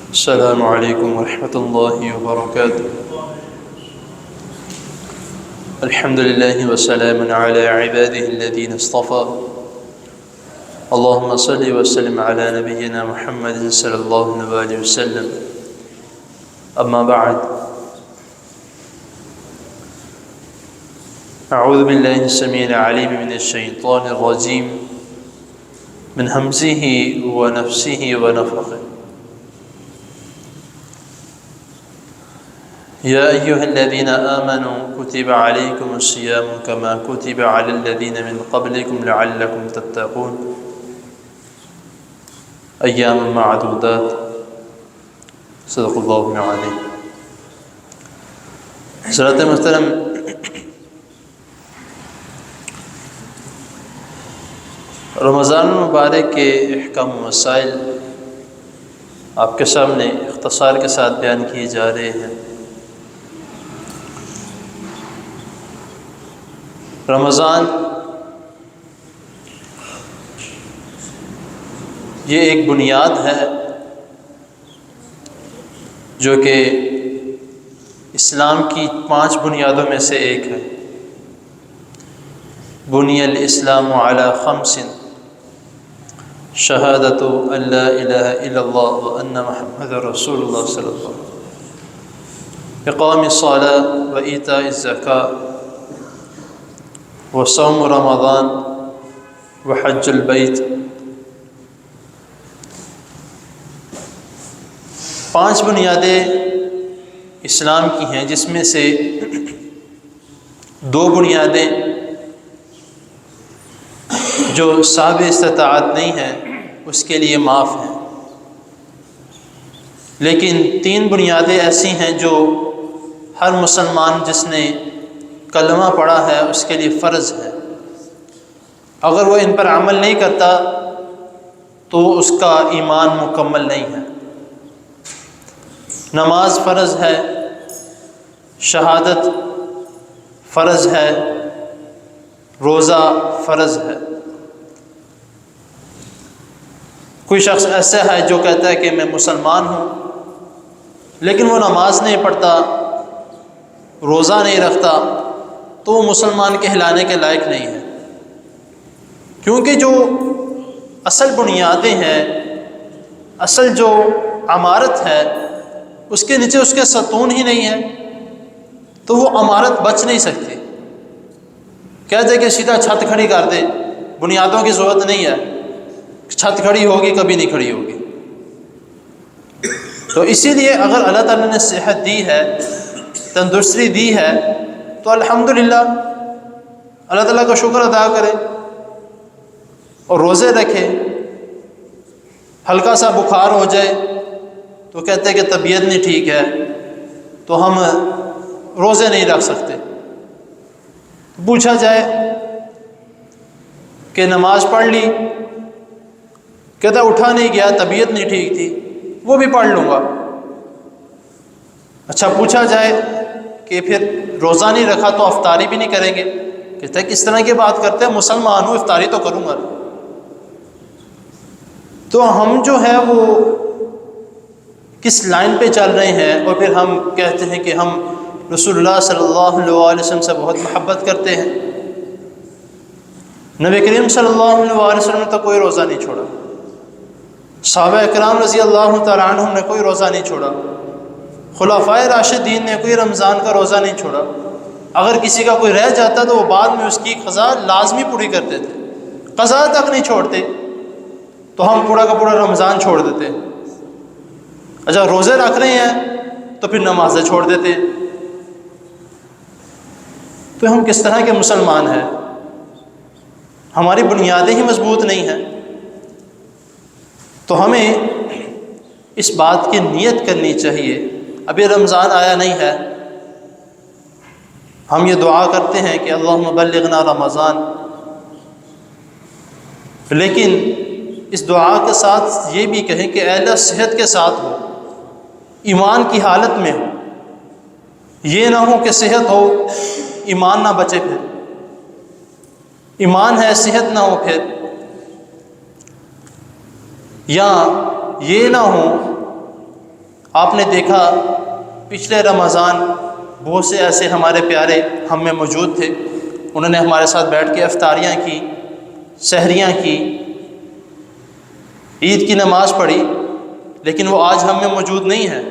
السلام علیکم ورحمۃ اللہ وبرکاتہ۔ الحمد للہ وسلام علی عباده الذین اصطفى۔ اللہم صل وسلم علی نبینا محمد صلی اللہ علیہ وسلم۔ اما بعد، اعوذ باللہ السمیع العلیم من الشیطان الرجیم من ہمزہ ونفسہ ونفخہ۔ یا ایہا الذین آمنوا کتب علیکم الصیام کما کتب علی الذین من قبلکم لعلکم تتقون۔ ایام معدودات، صدق اللہ العظیم۔ حضرات محترم، رمضان المبارک کے احکام و مسائل آپ کے سامنے اختصار کے ساتھ بیان کیے جا رہے ہیں۔ رمضان یہ ایک بنیاد ہے جو کہ اسلام کی 5 بنیادوں میں سے ایک ہے۔ بنی الاسلام علی 5، شہادت ان لا الہ الا اللہ وان محمد رسول اللہ صلی اللہ علیہ وسلم، اقام الصلاۃ و ایتاء الزکاۃ وصوم رمضان وحج البیت۔ 5 بنیادیں اسلام کی ہیں، جس میں سے 2 بنیادیں جو صاحب استطاعت نہیں ہیں اس کے لیے معاف ہیں، لیکن 3 بنیادیں ایسی ہیں جو ہر مسلمان جس نے کلمہ پڑھا ہے اس کے لیے فرض ہے۔ اگر وہ ان پر عمل نہیں کرتا تو اس کا ایمان مکمل نہیں ہے۔ نماز فرض ہے، شہادت فرض ہے، روزہ فرض ہے۔ کوئی شخص ایسا ہے جو کہتا ہے کہ میں مسلمان ہوں لیکن وہ نماز نہیں پڑھتا، روزہ نہیں رکھتا، تو وہ مسلمان کہلانے کے لائق نہیں ہے، کیونکہ جو اصل بنیادیں ہیں، اصل جو عمارت ہے، اس کے نیچے اس کے ستون ہی نہیں ہے تو وہ عمارت بچ نہیں سکتی۔ کہتے کہ سیدھا چھت کھڑی کر دے، بنیادوں کی ضرورت نہیں ہے، چھت کھڑی ہوگی کبھی نہیں کھڑی ہوگی۔ تو اسی لیے اگر اللہ تعالیٰ نے صحت دی ہے، تندرستی دی ہے، تو الحمدللہ اللہ تعالیٰ کا شکر ادا کرے اور روزے رکھے۔ ہلکا سا بخار ہو جائے تو کہتے ہیں کہ طبیعت نہیں ٹھیک ہے تو ہم روزے نہیں رکھ سکتے۔ پوچھا جائے کہ نماز پڑھ لی، کہتا اٹھا نہیں گیا، طبیعت نہیں ٹھیک تھی، وہ بھی پڑھ لوں گا۔ اچھا پوچھا جائے کہ پھر روزہ نہیں رکھا تو افطاری بھی نہیں کریں گے، کہتا ہے کس طرح کی بات کرتے ہیں، مسلمان ہوں، افطاری تو کروں گا۔ تو ہم جو ہے وہ کس لائن پہ چل رہے ہیں، اور پھر ہم کہتے ہیں کہ ہم رسول اللہ صلی اللہ علیہ وسلم سے بہت محبت کرتے ہیں۔ نبی کریم صلی اللہ علیہ وسلم نے تو کوئی روزہ نہیں چھوڑا، صحابہ اکرام رضی اللہ تعالیٰ عنہم نے کوئی روزہ نہیں چھوڑا، خلفائے راشدین نے کوئی رمضان کا روزہ نہیں چھوڑا۔ اگر کسی کا کوئی رہ جاتا تو وہ بعد میں اس کی قضا لازمی پوری کرتے تھے، قضا تک نہیں چھوڑتے، تو ہم پورا کا پورا رمضان چھوڑ دیتے۔ اچھا روزے رکھ رہے ہیں تو پھر نمازیں چھوڑ دیتے، تو ہم کس طرح کے مسلمان ہیں؟ ہماری بنیادیں ہی مضبوط نہیں ہیں۔ تو ہمیں اس بات کی نیت کرنی چاہیے، ابھی رمضان آیا نہیں ہے، ہم یہ دعا کرتے ہیں کہ اللہم بلغنا رمضان، لیکن اس دعا کے ساتھ یہ بھی کہیں کہ اے اللہ صحت کے ساتھ ہو، ایمان کی حالت میں ہو، یہ نہ ہو کہ صحت ہو ایمان نہ بچے، پھر ایمان ہے صحت نہ ہو پھر، یا یہ نہ ہو آپ نے دیکھا پچھلے رمضان بہت سے ایسے ہمارے پیارے ہم میں موجود تھے، انہوں نے ہمارے ساتھ بیٹھ کے افطاریاں کی، سحریاں کی، عید کی نماز پڑھی، لیکن وہ آج ہم میں موجود نہیں ہے۔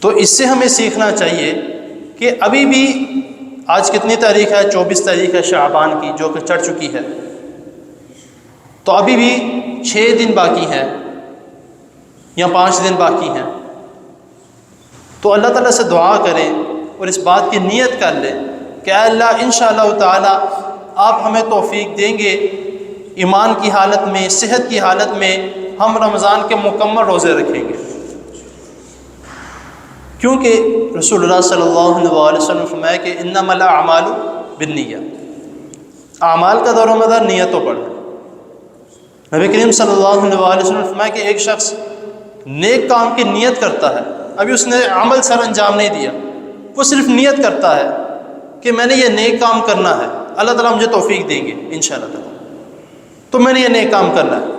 تو اس سے ہمیں سیکھنا چاہیے کہ ابھی بھی آج کتنی تاریخ ہے؟ 24 تاریخ ہے شعبان کی، جو کہ چڑھ چکی ہے، تو ابھی بھی 6 دن باقی ہیں یا 5 دن باقی ہیں۔ تو اللہ تعالیٰ سے دعا کریں اور اس بات کی نیت کر لیں کہ اے اللہ انشاءاللہ تعالیٰ آپ ہمیں توفیق دیں گے، ایمان کی حالت میں، صحت کی حالت میں ہم رمضان کے مکمل روزے رکھیں گے، کیونکہ رسول اللہ صلی اللہ علیہ وسلم فرمایا کہ انما الاعمال بالنیات، اعمال کا دور و مدار نیتوں پر ہے۔ نبی کریم صلی اللہ علیہ وسلم فرمایا کہ ایک شخص نیک کام کی نیت کرتا ہے، ابھی اس نے عمل سر انجام نہیں دیا، وہ صرف نیت کرتا ہے کہ میں نے یہ نیک کام کرنا ہے، اللہ تعالیٰ مجھے توفیق دیں گے انشاءاللہ تعالیٰ، تو میں نے یہ نیک کام کرنا ہے۔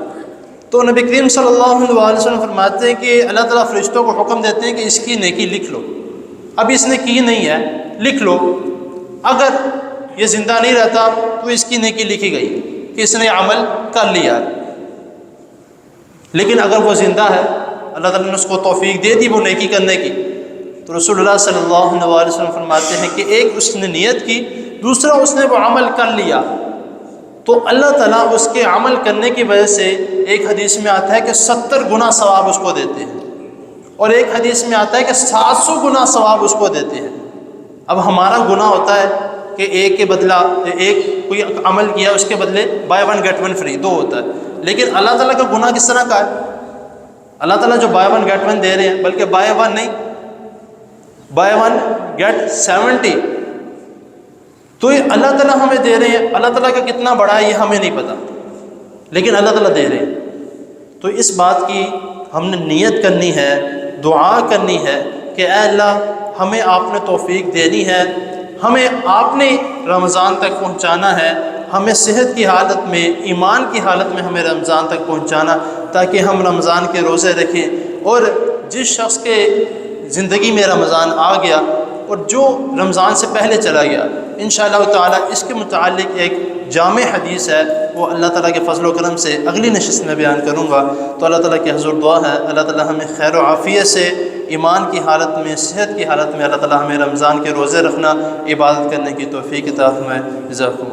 تو نبی کریم صلی اللہ علیہ وسلم فرماتے ہیں کہ اللہ تعالیٰ فرشتوں کو حکم دیتے ہیں کہ اس کی نیکی لکھ لو، ابھی اس نے کی نہیں ہے، لکھ لو، اگر یہ زندہ نہیں رہتا تو اس کی نیکی لکھی گئی کہ اس نے عمل کر لیا، لیکن اگر وہ زندہ ہے، اللہ تعالیٰ نے اس کو توفیق دے دی وہ نیکی کرنے کی، تو رسول اللہ صلی اللہ علیہ وسلم فرماتے ہیں کہ ایک اس نے نیت کی، دوسرا اس نے وہ عمل کر لیا، تو اللہ تعالیٰ اس کے عمل کرنے کی وجہ سے ایک حدیث میں آتا ہے کہ 70 گنا ثواب اس کو دیتے ہیں، اور ایک حدیث میں آتا ہے کہ 700 گنا ثواب اس کو دیتے ہیں۔ اب ہمارا گناہ ہوتا ہے کہ ایک کے بدلہ ایک کوئی عمل کیا اس کے بدلے بائی 1 گیٹ 1 فری 2 ہوتا ہے، لیکن اللہ تعالیٰ کا گناہ کس طرح کا ہے؟ اللہ تعالیٰ جو بائی 1 گیٹ 1 دے رہے ہیں، بلکہ بائی 1 نہیں، بائی 1 گیٹ 70، تو یہ اللہ تعالیٰ ہمیں دے رہے ہیں، اللہ تعالیٰ کا کتنا بڑا ہے یہ ہمیں نہیں پتہ، لیکن اللہ تعالیٰ دے رہے ہیں۔ تو اس بات کی ہم نے نیت کرنی ہے، دعا کرنی ہے کہ اے اللہ ہمیں آپ نے توفیق دینی ہے، ہمیں آپ نے رمضان تک پہنچانا ہے، ہمیں صحت کی حالت میں، ایمان کی حالت میں ہمیں رمضان تک پہنچانا، تاکہ ہم رمضان کے روزے رکھیں۔ اور جس شخص کے زندگی میں رمضان آ گیا اور جو رمضان سے پہلے چلا گیا، انشاءاللہ تعالیٰ اس کے متعلق ایک جامع حدیث ہے، وہ اللہ تعالیٰ کے فضل و کرم سے اگلی نشست میں بیان کروں گا۔ تو اللہ تعالیٰ کی حضور دعا ہے اللہ تعالیٰ ہمیں خیر و عافیت سے، ایمان کی حالت میں، صحت کی حالت میں اللہ تعالیٰ ہمیں رمضان کے روزے رکھنا، عبادت کرنے کی توفیق عطا فرمائے۔ جزاکم اللہ۔